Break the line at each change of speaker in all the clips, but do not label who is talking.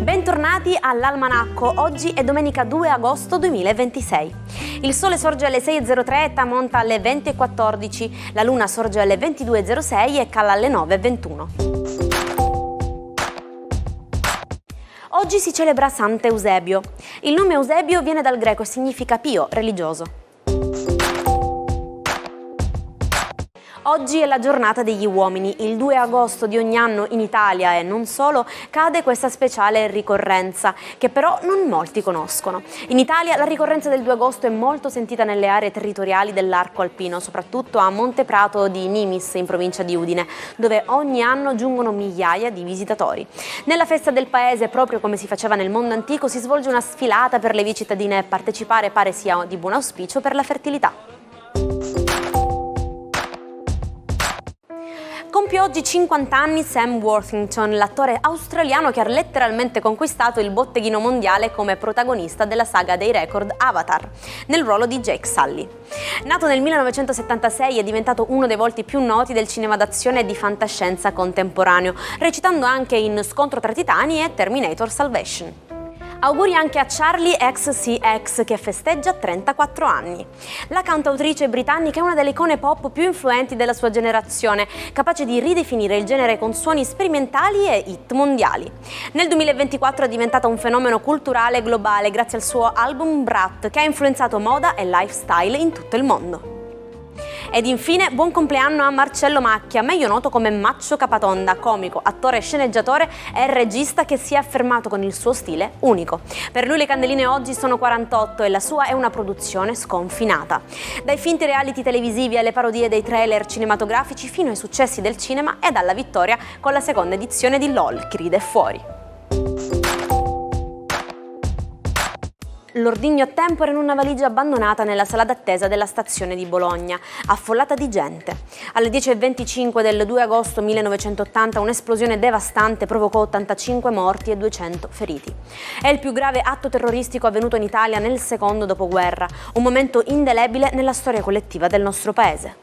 Bentornati all'Almanacco, oggi è domenica 2 agosto 2026. Il sole sorge alle 6.03 e tramonta alle 20.14, la luna sorge alle 22.06 e cala alle 9.21. Oggi si celebra Sant'Eusebio. Il nome Eusebio viene dal greco e significa pio, religioso. Oggi è la giornata degli uomini. Il 2 agosto di ogni anno in Italia e non solo cade questa speciale ricorrenza, che però non molti conoscono. In Italia la ricorrenza del 2 agosto è molto sentita nelle aree territoriali dell'arco alpino, soprattutto a Monteprato di Nimis, in provincia di Udine, dove ogni anno giungono migliaia di visitatori. Nella festa del paese, proprio come si faceva nel mondo antico, si svolge una sfilata per le vie cittadine e partecipare pare sia di buon auspicio per la fertilità. Compie oggi 50 anni Sam Worthington, l'attore australiano che ha letteralmente conquistato il botteghino mondiale come protagonista della saga dei record Avatar, nel ruolo di Jake Sully. Nato nel 1976 è diventato uno dei volti più noti del cinema d'azione e di fantascienza contemporaneo, recitando anche in Scontro tra Titani e Terminator Salvation. Auguri anche a Charlie XCX che festeggia 34 anni. La cantautrice britannica è una delle icone pop più influenti della sua generazione, capace di ridefinire il genere con suoni sperimentali e hit mondiali. Nel 2024 è diventata un fenomeno culturale globale grazie al suo album Brat, che ha influenzato moda e lifestyle in tutto il mondo. Ed infine buon compleanno a Marcello Macchia, meglio noto come Maccio Capatonda, comico, attore, sceneggiatore e regista che si è affermato con il suo stile unico. Per lui le candeline oggi sono 48 e la sua è una produzione sconfinata. Dai finti reality televisivi alle parodie dei trailer cinematografici fino ai successi del cinema e alla vittoria con la seconda edizione di LOL, Chi ride fuori. L'ordigno a tempora in una valigia abbandonata nella sala d'attesa della stazione di Bologna, affollata di gente. Alle 10.25 del 2 agosto 1980 un'esplosione devastante provocò 85 morti e 200 feriti. È il più grave atto terroristico avvenuto in Italia nel secondo dopoguerra, un momento indelebile nella storia collettiva del nostro paese.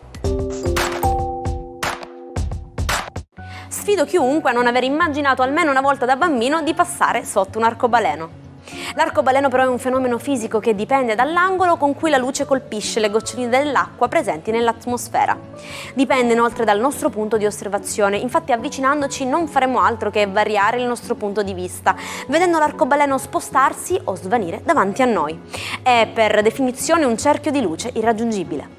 Sfido chiunque a non aver immaginato almeno una volta da bambino di passare sotto un arcobaleno. L'arcobaleno però è un fenomeno fisico che dipende dall'angolo con cui la luce colpisce le goccioline dell'acqua presenti nell'atmosfera. Dipende inoltre dal nostro punto di osservazione, infatti avvicinandoci non faremo altro che variare il nostro punto di vista, vedendo l'arcobaleno spostarsi o svanire davanti a noi. È per definizione un cerchio di luce irraggiungibile.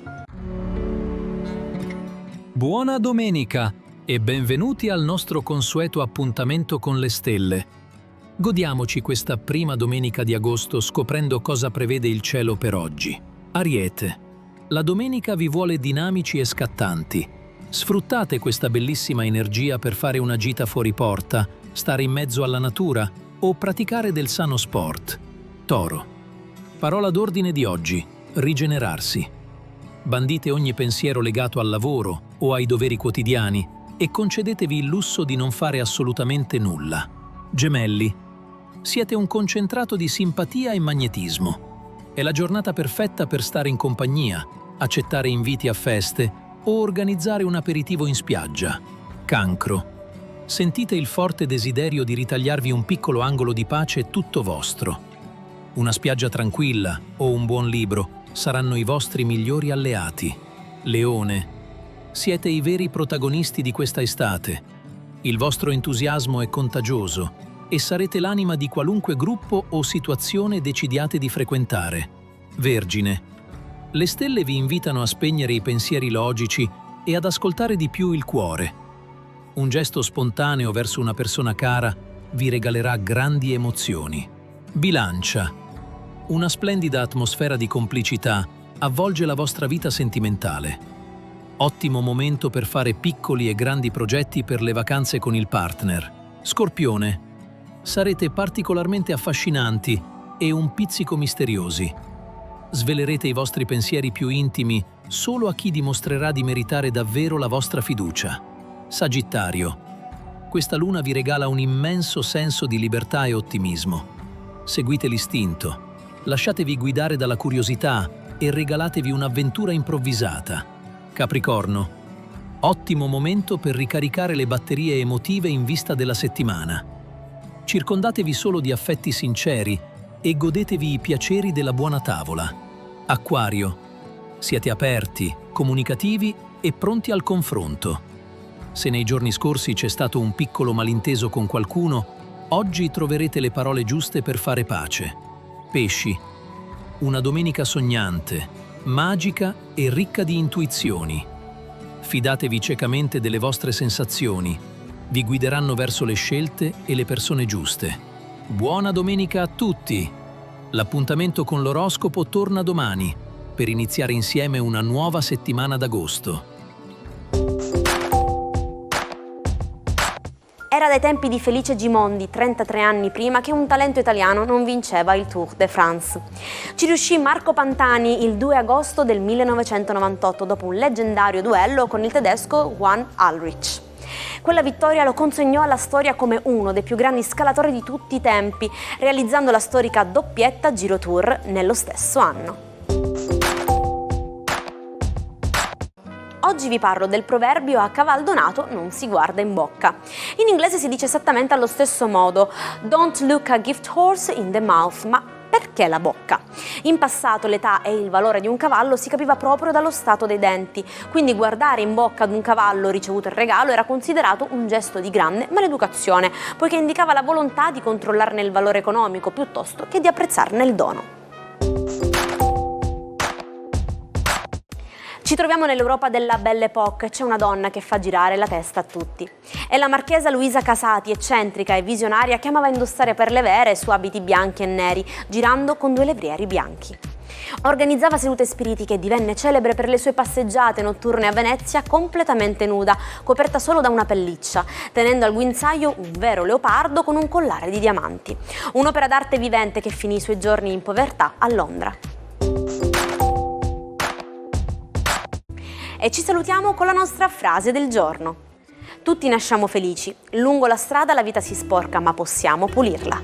Buona domenica e benvenuti al nostro consueto appuntamento con le stelle. Godiamoci questa prima domenica di agosto scoprendo cosa prevede il cielo per oggi. Ariete. La domenica vi vuole dinamici e scattanti. Sfruttate questa bellissima energia per fare una gita fuori porta, stare in mezzo alla natura o praticare del sano sport. Toro. Parola d'ordine di oggi: rigenerarsi. Bandite ogni pensiero legato al lavoro o ai doveri quotidiani e concedetevi il lusso di non fare assolutamente nulla. Gemelli. Siete un concentrato di simpatia e magnetismo. È la giornata perfetta per stare in compagnia, accettare inviti a feste o organizzare un aperitivo in spiaggia. Cancro. Sentite il forte desiderio di ritagliarvi un piccolo angolo di pace tutto vostro. Una spiaggia tranquilla o un buon libro saranno i vostri migliori alleati. Leone. Siete i veri protagonisti di questa estate. Il vostro entusiasmo è contagioso e sarete l'anima di qualunque gruppo o situazione decidiate di frequentare. Vergine. Le stelle vi invitano a spegnere i pensieri logici e ad ascoltare di più il cuore. Un gesto spontaneo verso una persona cara vi regalerà grandi emozioni. Bilancia. Una splendida atmosfera di complicità avvolge la vostra vita sentimentale. Ottimo momento per fare piccoli e grandi progetti per le vacanze con il partner. Scorpione. Sarete particolarmente affascinanti e un pizzico misteriosi. Svelerete i vostri pensieri più intimi solo a chi dimostrerà di meritare davvero la vostra fiducia. Sagittario. Questa luna vi regala un immenso senso di libertà e ottimismo. Seguite l'istinto, lasciatevi guidare dalla curiosità e regalatevi un'avventura improvvisata. Capricorno. Ottimo momento per ricaricare le batterie emotive in vista della settimana. Circondatevi solo di affetti sinceri e godetevi i piaceri della buona tavola. Acquario. Siate aperti, comunicativi e pronti al confronto. Se nei giorni scorsi c'è stato un piccolo malinteso con qualcuno, oggi troverete le parole giuste per fare pace. Pesci. Una domenica sognante, magica e ricca di intuizioni. Fidatevi ciecamente delle vostre sensazioni. Vi guideranno verso le scelte e le persone giuste. Buona domenica a tutti! L'appuntamento con l'oroscopo torna domani per iniziare insieme una nuova settimana d'agosto.
Era dai tempi di Felice Gimondi, 33 anni prima, che un talento italiano non vinceva il Tour de France. Ci riuscì Marco Pantani il 2 agosto del 1998 dopo un leggendario duello con il tedesco Jan Ullrich. Quella vittoria lo consegnò alla storia come uno dei più grandi scalatori di tutti i tempi, realizzando la storica doppietta Giro Tour nello stesso anno. Oggi vi parlo del proverbio "a caval donato non si guarda in bocca". In inglese si dice esattamente allo stesso modo "Don't look a gift horse in the mouth", ma perché la bocca? In passato l'età e il valore di un cavallo si capiva proprio dallo stato dei denti, quindi guardare in bocca ad un cavallo ricevuto il regalo era considerato un gesto di grande maleducazione, poiché indicava la volontà di controllarne il valore economico piuttosto che di apprezzarne il dono. Ci troviamo nell'Europa della Belle Époque, c'è una donna che fa girare la testa a tutti. È la marchesa Luisa Casati, eccentrica e visionaria, che amava indossare perle vere su abiti bianchi e neri, girando con 2 levrieri bianchi. Organizzava sedute spiritiche e divenne celebre per le sue passeggiate notturne a Venezia completamente nuda, coperta solo da una pelliccia, tenendo al guinzaglio un vero leopardo con un collare di diamanti. Un'opera d'arte vivente che finì i suoi giorni in povertà a Londra. E ci salutiamo con la nostra frase del giorno. Tutti nasciamo felici, lungo la strada la vita si sporca, ma possiamo pulirla.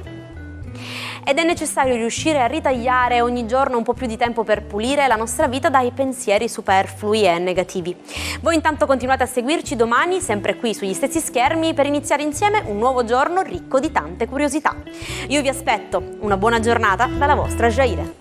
Ed è necessario riuscire a ritagliare ogni giorno un po' più di tempo per pulire la nostra vita dai pensieri superflui e negativi. Voi intanto continuate a seguirci domani, sempre qui sugli stessi schermi, per iniziare insieme un nuovo giorno ricco di tante curiosità. Io vi aspetto, una buona giornata dalla vostra Jaire.